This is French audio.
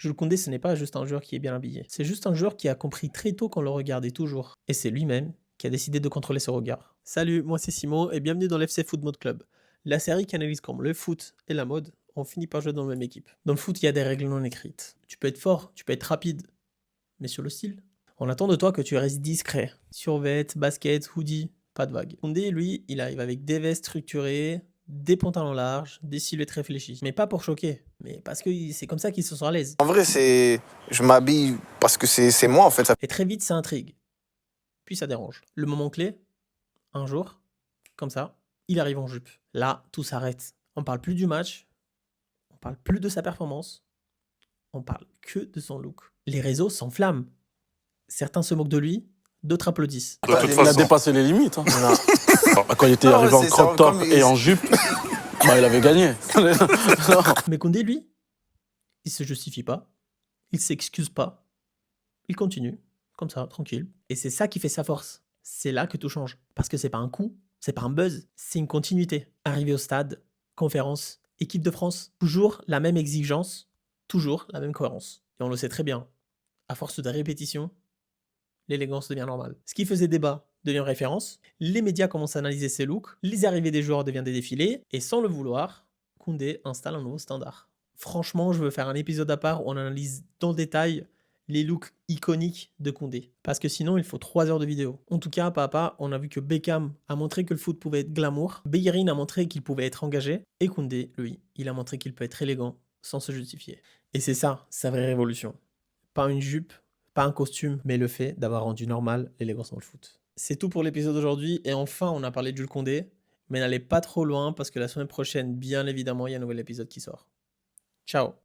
Jules Koundé, ce n'est pas juste un joueur qui est bien habillé. C'est juste un joueur qui a compris très tôt qu'on le regardait toujours. Et c'est lui-même qui a décidé de contrôler ce regard. Salut, moi c'est Simon et bienvenue dans l'FC Foot Mode Club. La série qui analyse comment le foot et la mode ont fini par jouer dans la même équipe. Dans le foot, il y a des règles non écrites. Tu peux être fort, tu peux être rapide, mais sur le style, on attend de toi que tu restes discret. Survêt, basket, hoodie, pas de vague. Koundé, lui, il arrive avec des vestes structurées, des pantalons larges, des silhouettes réfléchies. Mais pas pour choquer, mais parce que c'est comme ça qu'ils se sentent à l'aise. En vrai, je m'habille parce que c'est moi, en fait. Et très vite, ça intrigue. Puis ça dérange. Le moment clé, un jour, comme ça, il arrive en jupe. Là, tout s'arrête. On parle plus du match, on parle plus de sa performance, on parle que de son look. Les réseaux s'enflamment. Certains se moquent de lui, d'autres applaudissent. De toute Il a façon. dépassé les limites. Hein. Quand il était Non, arrivé en c'est ça, crop top comme il- et en jupe, bah, il avait gagné. Mais Koundé, lui, il se justifie pas, il s'excuse pas, il continue, comme ça, tranquille. Et c'est ça qui fait sa force. C'est là que tout change. Parce que c'est pas un coup, c'est pas un buzz, c'est une continuité. Arrivé au stade, conférence, équipe de France, toujours la même exigence, toujours la même cohérence. Et on le sait très bien. À force de répétition, l'élégance devient normale. Ce qui faisait débat devient référence, les médias commencent à analyser ses looks, les arrivées des joueurs deviennent des défilés, et sans le vouloir, Koundé installe un nouveau standard. Franchement, je veux faire un épisode à part où on analyse dans le détail les looks iconiques de Koundé. Parce que sinon, il faut 3 heures de vidéo. En tout cas, pas à pas, on a vu que Beckham a montré que le foot pouvait être glamour, Bellerin a montré qu'il pouvait être engagé, et Koundé, lui, il a montré qu'il peut être élégant sans se justifier. Et c'est ça, sa vraie révolution. Pas une jupe, pas un costume, mais le fait d'avoir rendu normal l'élégance dans le foot. C'est tout pour l'épisode d'aujourd'hui, et enfin on a parlé de Jules Koundé, mais n'allez pas trop loin parce que la semaine prochaine, bien évidemment, il y a un nouvel épisode qui sort. Ciao.